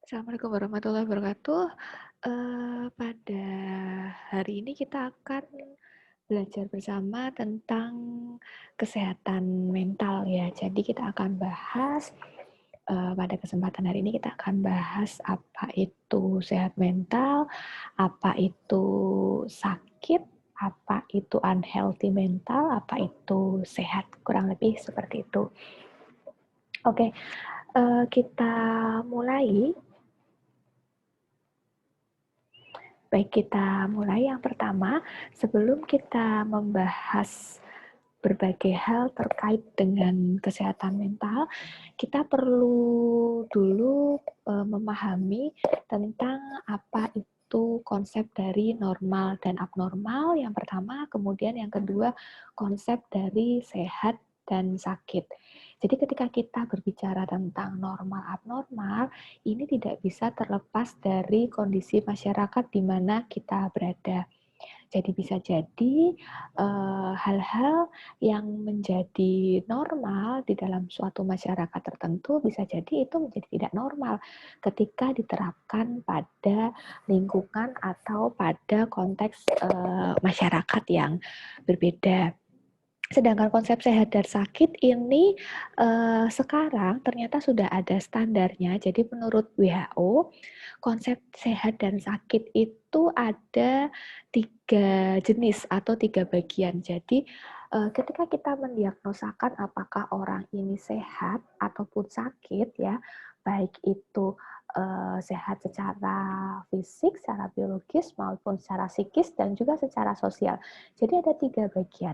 Assalamualaikum warahmatullahi wabarakatuh. Pada hari ini kita akan belajar bersama tentang kesehatan mental ya. Jadi kita akan bahas, pada kesempatan hari ini kita akan bahas apa itu sehat mental, apa itu sakit, apa itu unhealthy mental, apa itu sehat, kurang lebih seperti itu. Oke, kita mulai. Baik, kita mulai yang pertama. Sebelum kita membahas berbagai hal terkait dengan kesehatan mental, kita perlu dulu memahami tentang apa itu konsep dari normal dan abnormal, yang pertama, kemudian yang kedua, konsep dari sehat dan sakit. Jadi ketika kita berbicara tentang normal abnormal, ini tidak bisa terlepas dari kondisi masyarakat di mana kita berada. Jadi bisa jadi hal-hal yang menjadi normal di dalam suatu masyarakat tertentu bisa jadi itu menjadi tidak normal ketika diterapkan pada lingkungan atau pada konteks masyarakat yang berbeda. Sedangkan konsep sehat dan sakit ini sekarang ternyata sudah ada standarnya. Jadi menurut WHO, konsep sehat dan sakit itu ada 3 jenis atau 3 bagian. Jadi ketika kita mendiagnosakan apakah orang ini sehat ataupun sakit ya, baik itu sehat secara fisik, secara biologis maupun secara psikis dan juga secara sosial. Jadi ada 3 bagian.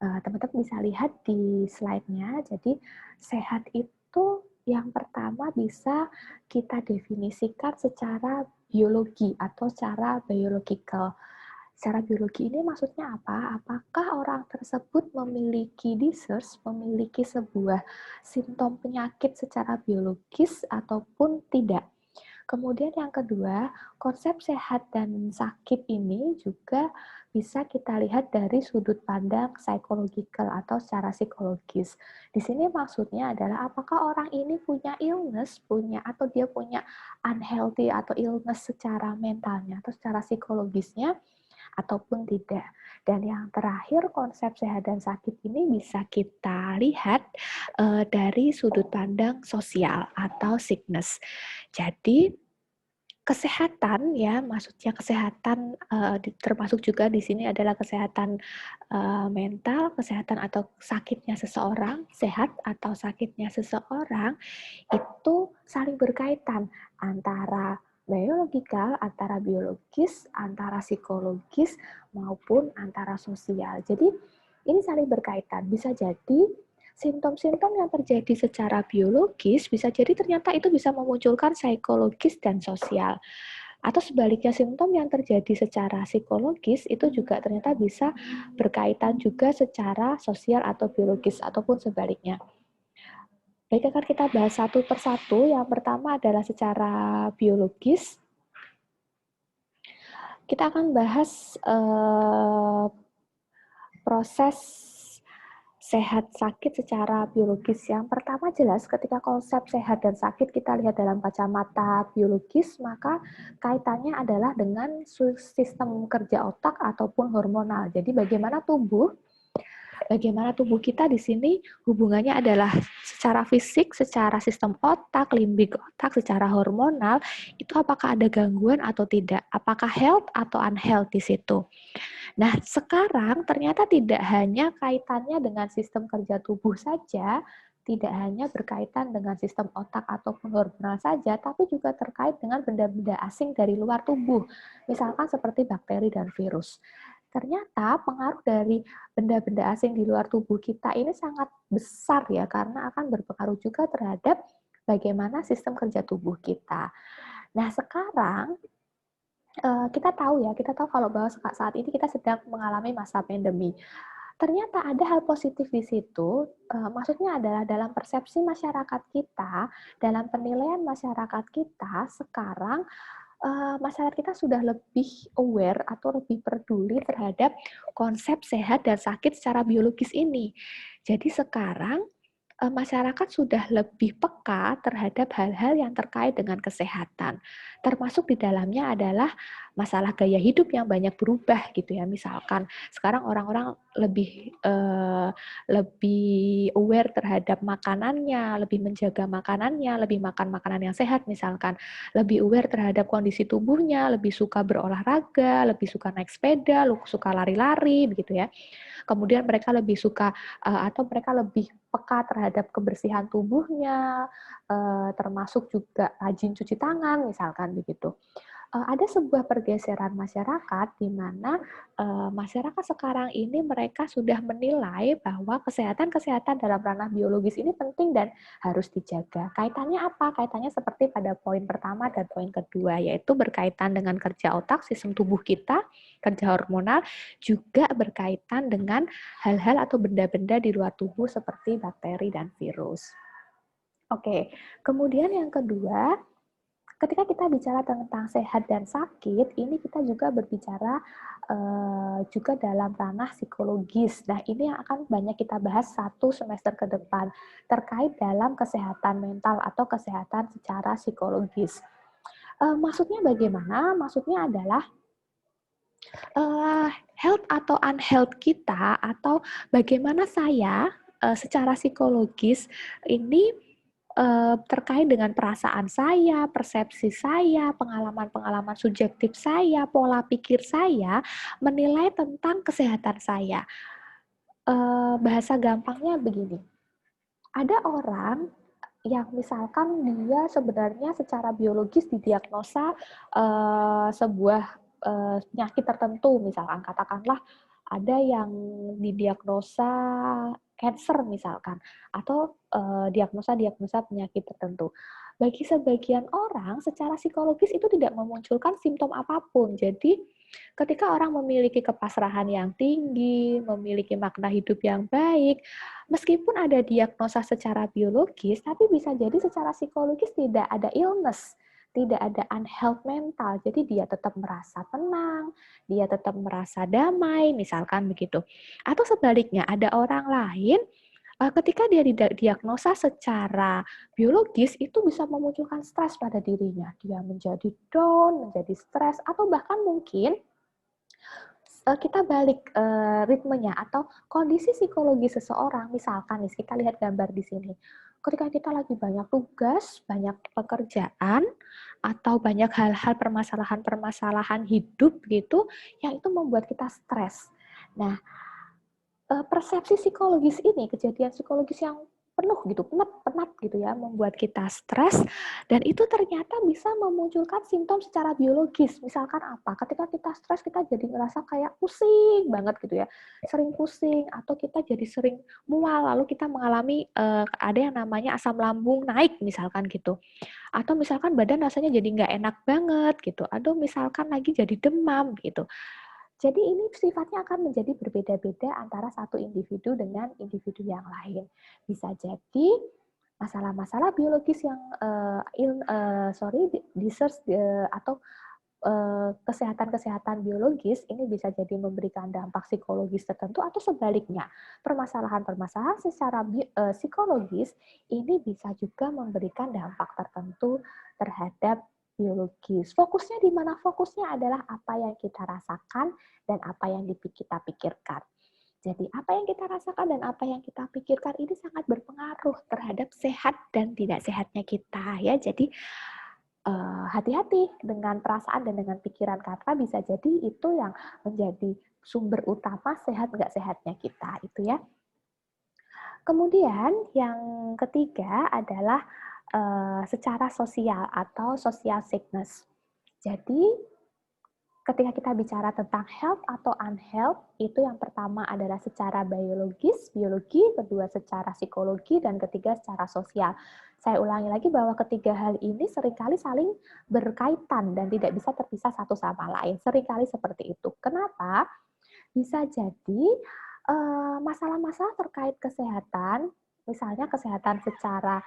Teman-teman bisa lihat di slide-nya. Jadi sehat itu yang pertama bisa kita definisikan secara biologi atau secara biological. Secara biologi ini maksudnya apa? Apakah orang tersebut memiliki disease, memiliki sebuah simptom penyakit secara biologis ataupun tidak. Kemudian yang kedua, konsep sehat dan sakit ini juga bisa kita lihat dari sudut pandang psychological atau secara psikologis. Di sini maksudnya adalah apakah orang ini punya illness, atau dia punya unhealthy atau illness secara mentalnya atau secara psikologisnya ataupun tidak. Dan yang terakhir, konsep sehat dan sakit ini bisa kita lihat dari sudut pandang sosial atau sickness. Jadi kesehatan ya, maksudnya kesehatan termasuk juga di sini adalah kesehatan mental, kesehatan atau sakitnya seseorang, sehat atau sakitnya seseorang itu saling berkaitan antara biologis, antara psikologis maupun antara sosial. Jadi ini saling berkaitan. Bisa jadi simptom-simptom yang terjadi secara biologis bisa jadi ternyata itu bisa memunculkan psikologis dan sosial. Atau sebaliknya simptom yang terjadi secara psikologis itu juga ternyata bisa berkaitan juga secara sosial atau biologis ataupun sebaliknya. Baik, akan kita bahas satu persatu. Yang pertama adalah secara biologis. Kita akan bahas proses sehat sakit secara biologis. Yang pertama jelas ketika konsep sehat dan sakit kita lihat dalam kacamata biologis, maka kaitannya adalah dengan sistem kerja otak ataupun hormonal. Jadi bagaimana tubuh kita di sini hubungannya adalah secara fisik, secara sistem otak, limbik otak, secara hormonal, itu apakah ada gangguan atau tidak? Apakah health atau unhealth di situ? Nah, sekarang ternyata tidak hanya kaitannya dengan sistem kerja tubuh saja, tidak hanya berkaitan dengan sistem otak ataupun hormonal saja, tapi juga terkait dengan benda-benda asing dari luar tubuh, misalkan seperti bakteri dan virus. Ternyata pengaruh dari benda-benda asing di luar tubuh kita ini sangat besar ya, karena akan berpengaruh juga terhadap bagaimana sistem kerja tubuh kita. Nah, sekarang kita tahu kalau bahwa saat ini kita sedang mengalami masa pandemi. Ternyata ada hal positif di situ, maksudnya adalah dalam persepsi masyarakat kita, dalam penilaian masyarakat kita, sekarang masyarakat kita sudah lebih aware atau lebih peduli terhadap konsep sehat dan sakit secara biologis ini. Jadi sekarang masyarakat sudah lebih peka terhadap hal-hal yang terkait dengan kesehatan. Termasuk di dalamnya adalah masalah gaya hidup yang banyak berubah gitu ya. Misalkan sekarang orang-orang lebih aware terhadap makanannya, lebih menjaga makanannya, lebih makan makanan yang sehat misalkan, lebih aware terhadap kondisi tubuhnya, lebih suka berolahraga, lebih suka naik sepeda, suka lari-lari begitu ya. Kemudian mereka lebih suka atau mereka lebih peka terhadap kebersihan tubuhnya, termasuk juga rajin cuci tangan misalkan begitu. Ada sebuah pergeseran masyarakat di mana masyarakat sekarang ini mereka sudah menilai bahwa kesehatan dalam ranah biologis ini penting dan harus dijaga. Kaitannya apa? Kaitannya seperti pada poin pertama dan poin kedua, yaitu berkaitan dengan kerja otak, sistem tubuh kita, kerja hormonal, juga berkaitan dengan hal-hal atau benda-benda di luar tubuh seperti bakteri dan virus. Oke, kemudian yang kedua, ketika kita bicara tentang sehat dan sakit, ini kita juga berbicara juga dalam ranah psikologis. Nah, ini yang akan banyak kita bahas 1 semester ke depan, terkait dalam kesehatan mental atau kesehatan secara psikologis. Maksudnya bagaimana? Maksudnya adalah health atau unhealth kita, atau bagaimana saya secara psikologis ini terkait dengan perasaan saya, persepsi saya, pengalaman-pengalaman subjektif saya, pola pikir saya, menilai tentang kesehatan saya. Bahasa gampangnya begini, ada orang yang misalkan dia sebenarnya secara biologis didiagnosa sebuah penyakit tertentu, misalkan katakanlah ada yang didiagnosa cancer misalkan, atau diagnosa-diagnosa penyakit tertentu. Bagi sebagian orang, secara psikologis itu tidak memunculkan simptom apapun. Jadi, ketika orang memiliki kepasrahan yang tinggi, memiliki makna hidup yang baik, meskipun ada diagnosa secara biologis, tapi bisa jadi secara psikologis tidak ada illness, tidak ada unhealth mental. Jadi dia tetap merasa tenang, dia tetap merasa damai, misalkan begitu. Atau sebaliknya, ada orang lain ketika dia didiagnosa secara biologis, itu bisa memunculkan stres pada dirinya. Dia menjadi down, menjadi stres, atau bahkan mungkin kita balik ritmenya atau kondisi psikologi seseorang. Misalkan nih, kita lihat gambar di sini. Ketika kita lagi banyak tugas, banyak pekerjaan, atau banyak hal-hal permasalahan-permasalahan hidup gitu, yang itu membuat kita stres. Nah, persepsi psikologis ini, kejadian psikologis yang penuh gitu, penat gitu ya, membuat kita stres, dan itu ternyata bisa memunculkan simptom secara biologis. Misalkan apa? Ketika kita stres, kita jadi ngerasa kayak pusing banget gitu ya, sering pusing, atau kita jadi sering mual, lalu kita mengalami ada yang namanya asam lambung naik misalkan gitu. Atau misalkan badan rasanya jadi nggak enak banget gitu, atau misalkan lagi jadi demam gitu. Jadi ini sifatnya akan menjadi berbeda-beda antara satu individu dengan individu yang lain. Bisa jadi masalah-masalah biologis yang disease atau kesehatan-kesehatan biologis ini bisa jadi memberikan dampak psikologis tertentu, atau sebaliknya permasalahan-permasalahan secara psikologis ini bisa juga memberikan dampak tertentu terhadap biologis. Fokusnya di mana? Fokusnya adalah apa yang kita rasakan dan apa yang kita pikirkan. Jadi apa yang kita rasakan dan apa yang kita pikirkan ini sangat berpengaruh terhadap sehat dan tidak sehatnya kita ya. Jadi hati-hati dengan perasaan dan dengan pikiran, karena bisa jadi itu yang menjadi sumber utama sehat nggak sehatnya kita itu ya. Kemudian yang ketiga adalah secara sosial atau social sickness. Jadi ketika kita bicara tentang health atau unhealth, itu yang pertama adalah secara biologi, kedua secara psikologi, dan ketiga secara sosial. Saya ulangi lagi bahwa ketiga hal ini seringkali saling berkaitan dan tidak bisa terpisah satu sama lain. Seringkali seperti itu. Kenapa? Bisa jadi masalah-masalah terkait kesehatan, misalnya kesehatan secara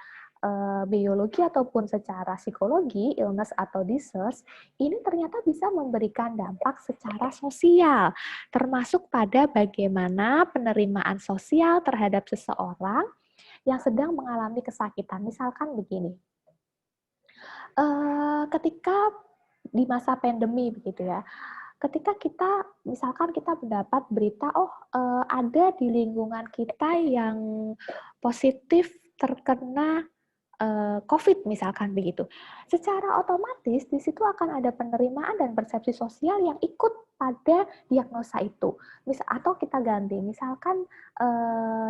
biologi ataupun secara psikologi, illness atau disease, ini ternyata bisa memberikan dampak secara sosial, termasuk pada bagaimana penerimaan sosial terhadap seseorang yang sedang mengalami kesakitan. Misalkan begini, ketika di masa pandemi begitu ya, ketika kita misalkan kita mendapat berita, oh ada di lingkungan kita yang positif terkena COVID misalkan begitu. Secara otomatis di situ akan ada penerimaan dan persepsi sosial yang ikut pada diagnosa itu. Atau kita ganti, misalkan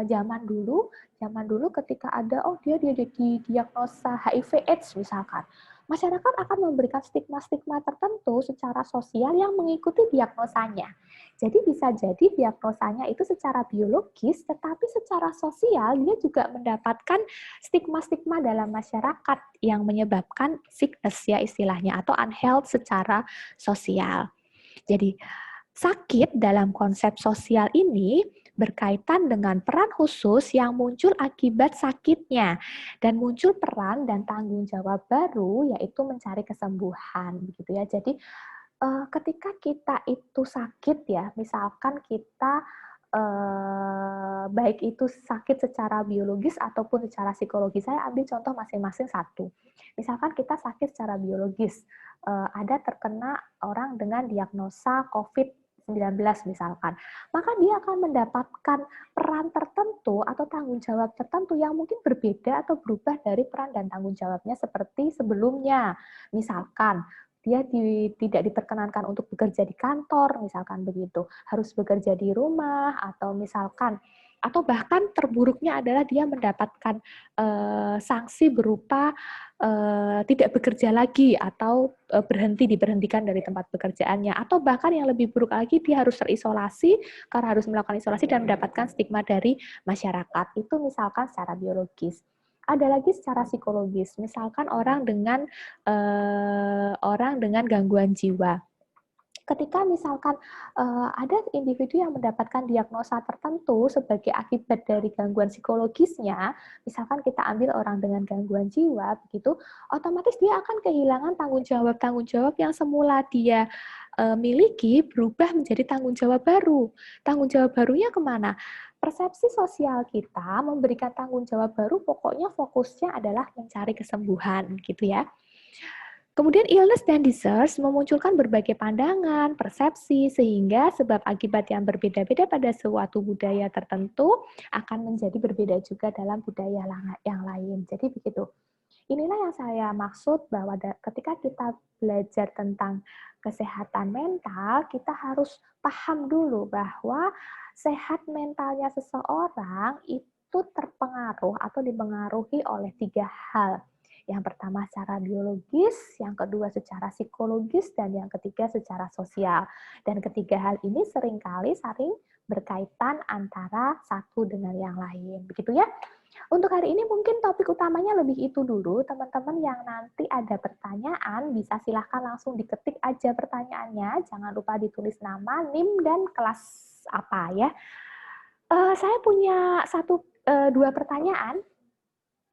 zaman dulu ketika ada dia didiagnosa HIV/AIDS misalkan. Masyarakat akan memberikan stigma-stigma tertentu secara sosial yang mengikuti diagnosanya. Jadi bisa jadi diagnosanya itu secara biologis, tetapi secara sosial dia juga mendapatkan stigma-stigma dalam masyarakat yang menyebabkan sickness ya istilahnya, atau unhealth secara sosial. Jadi sakit dalam konsep sosial ini berkaitan dengan peran khusus yang muncul akibat sakitnya, dan muncul peran dan tanggung jawab baru yaitu mencari kesembuhan begitu ya. Jadi ketika kita itu sakit ya, misalkan kita baik itu sakit secara biologis ataupun secara psikologis. Saya ambil contoh masing-masing satu. Misalkan kita sakit secara biologis, ada terkena orang dengan diagnosa COVID-19 misalkan, maka dia akan mendapatkan peran tertentu atau tanggung jawab tertentu yang mungkin berbeda atau berubah dari peran dan tanggung jawabnya seperti sebelumnya. Misalkan dia tidak diperkenankan untuk bekerja di kantor, misalkan begitu, harus bekerja di rumah, atau misalkan, atau bahkan terburuknya adalah dia mendapatkan sanksi berupa tidak bekerja lagi atau diberhentikan dari tempat pekerjaannya, atau bahkan yang lebih buruk lagi dia harus terisolasi karena harus melakukan isolasi dan mendapatkan stigma dari masyarakat. Itu misalkan secara biologis. Ada lagi secara psikologis, misalkan orang dengan gangguan jiwa. Ketika misalkan ada individu yang mendapatkan diagnosa tertentu sebagai akibat dari gangguan psikologisnya, misalkan kita ambil orang dengan gangguan jiwa, begitu, otomatis dia akan kehilangan tanggung jawab yang semula dia miliki berubah menjadi tanggung jawab baru. Tanggung jawab barunya kemana? Persepsi sosial kita memberikan tanggung jawab baru, pokoknya fokusnya adalah mencari kesembuhan, gitu ya. Kemudian illness dan disease memunculkan berbagai pandangan, persepsi, sehingga sebab akibat yang berbeda-beda pada suatu budaya tertentu akan menjadi berbeda juga dalam budaya yang lain. Jadi begitu. Inilah yang saya maksud bahwa ketika kita belajar tentang kesehatan mental, kita harus paham dulu bahwa sehat mentalnya seseorang itu terpengaruh atau dipengaruhi oleh 3 hal. Yang pertama secara biologis, yang kedua secara psikologis, dan yang ketiga secara sosial. Dan ketiga hal ini seringkali saling berkaitan antara satu dengan yang lain. Begitu ya. Untuk hari ini mungkin topik utamanya lebih itu dulu. Teman-teman yang nanti ada pertanyaan, bisa silahkan langsung diketik aja pertanyaannya. Jangan lupa ditulis nama, NIM, dan kelas apa ya. Saya punya 2 pertanyaan.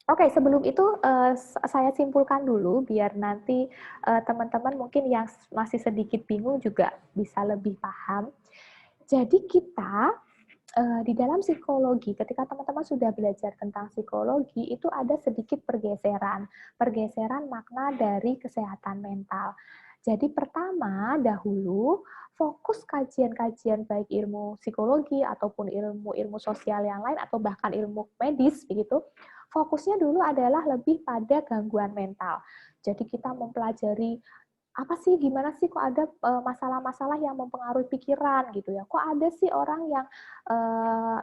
Oke, sebelum itu saya simpulkan dulu biar nanti teman-teman mungkin yang masih sedikit bingung juga bisa lebih paham. Jadi kita di dalam psikologi, ketika teman-teman sudah belajar tentang psikologi, itu ada sedikit pergeseran makna dari kesehatan mental. Jadi pertama, dahulu fokus kajian-kajian baik ilmu psikologi ataupun ilmu-ilmu sosial yang lain atau bahkan ilmu medis begitu, fokusnya dulu adalah lebih pada gangguan mental. Jadi kita mempelajari apa sih, gimana sih kok ada masalah-masalah yang mempengaruhi pikiran gitu ya, kok ada sih orang yang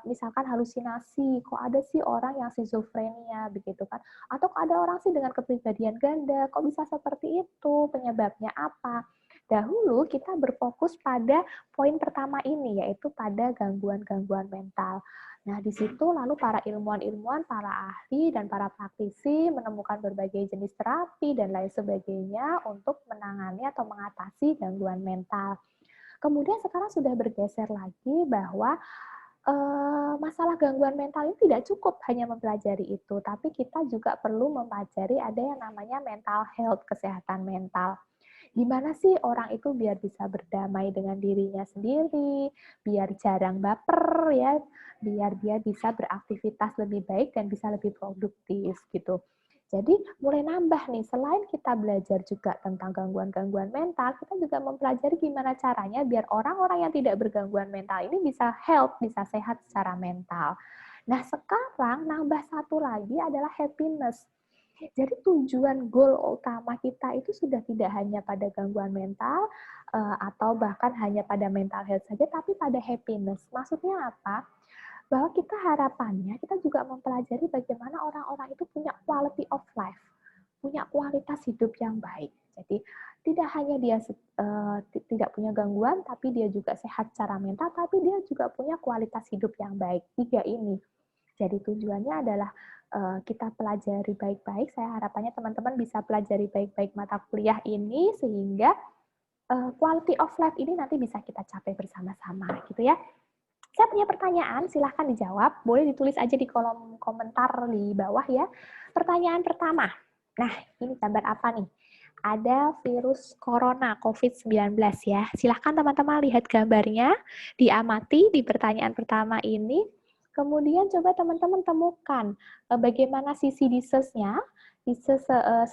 misalkan halusinasi, kok ada sih orang yang skizofrenia begitu kan, atau kok ada orang sih dengan kepribadian ganda, kok bisa seperti itu, penyebabnya apa. Dahulu kita berfokus pada poin pertama ini, yaitu pada gangguan-gangguan mental. Nah, di situ lalu para ilmuwan-ilmuwan, para ahli, dan para praktisi menemukan berbagai jenis terapi dan lain sebagainya untuk menangani atau mengatasi gangguan mental. Kemudian sekarang sudah bergeser lagi bahwa masalah gangguan mental ini tidak cukup hanya mempelajari itu, tapi kita juga perlu mempelajari ada yang namanya mental health, kesehatan mental. Gimana sih orang itu biar bisa berdamai dengan dirinya sendiri, biar jarang baper ya, biar dia bisa beraktivitas lebih baik dan bisa lebih produktif gitu. Jadi mulai nambah nih, selain kita belajar juga tentang gangguan-gangguan mental, kita juga mempelajari gimana caranya biar orang-orang yang tidak bergangguan mental ini bisa health, bisa sehat secara mental. Nah sekarang nambah satu lagi adalah happiness. Jadi tujuan goal utama kita itu sudah tidak hanya pada gangguan mental atau bahkan hanya pada mental health saja, tapi pada happiness. Maksudnya apa? Bahwa kita harapannya kita juga mempelajari bagaimana orang-orang itu punya quality of life, punya kualitas hidup yang baik. Jadi tidak hanya dia tidak punya gangguan, tapi dia juga sehat secara mental, tapi dia juga punya kualitas hidup yang baik. Tiga ini. Jadi tujuannya adalah kita pelajari baik-baik. Saya harapannya teman-teman bisa pelajari baik-baik mata kuliah ini sehingga quality of life ini nanti bisa kita capai bersama-sama, gitu ya. Saya punya pertanyaan, silahkan dijawab. Boleh ditulis aja di kolom komentar di bawah ya. Pertanyaan pertama. Nah, ini gambar apa nih? Ada virus corona COVID-19 ya. Silahkan teman-teman lihat gambarnya, diamati di pertanyaan pertama ini. Kemudian coba teman-teman temukan bagaimana sisi disease-nya, secara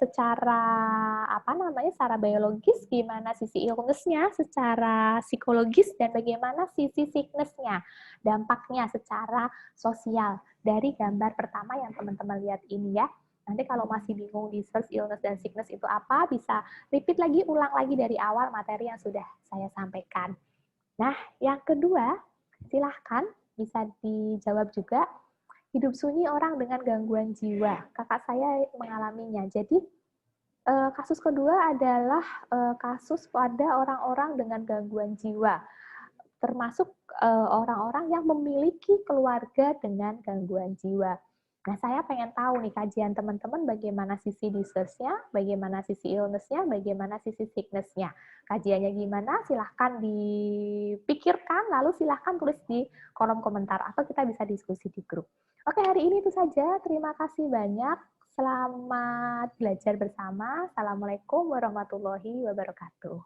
secara biologis, gimana sisi illness-nya secara psikologis, dan bagaimana sisi sickness-nya, dampaknya secara sosial dari gambar pertama yang teman-teman lihat ini ya. Nanti kalau masih bingung disease, illness, dan sickness itu apa, bisa repeat lagi, ulang lagi dari awal materi yang sudah saya sampaikan. Nah, yang kedua, silahkan bisa dijawab juga. Hidup sunyi orang dengan gangguan jiwa. Kakak saya mengalaminya. Jadi, kasus kedua adalah kasus pada orang-orang dengan gangguan jiwa, termasuk orang-orang yang memiliki keluarga dengan gangguan jiwa. Nah, saya pengen tahu nih kajian teman-teman bagaimana sisi disease-nya, bagaimana sisi illness-nya, bagaimana sisi sickness-nya. Kajiannya gimana? Silahkan dipikirkan, lalu silahkan tulis di kolom komentar, atau kita bisa diskusi di grup. Oke, hari ini itu saja. Terima kasih banyak. Selamat belajar bersama. Assalamualaikum warahmatullahi wabarakatuh.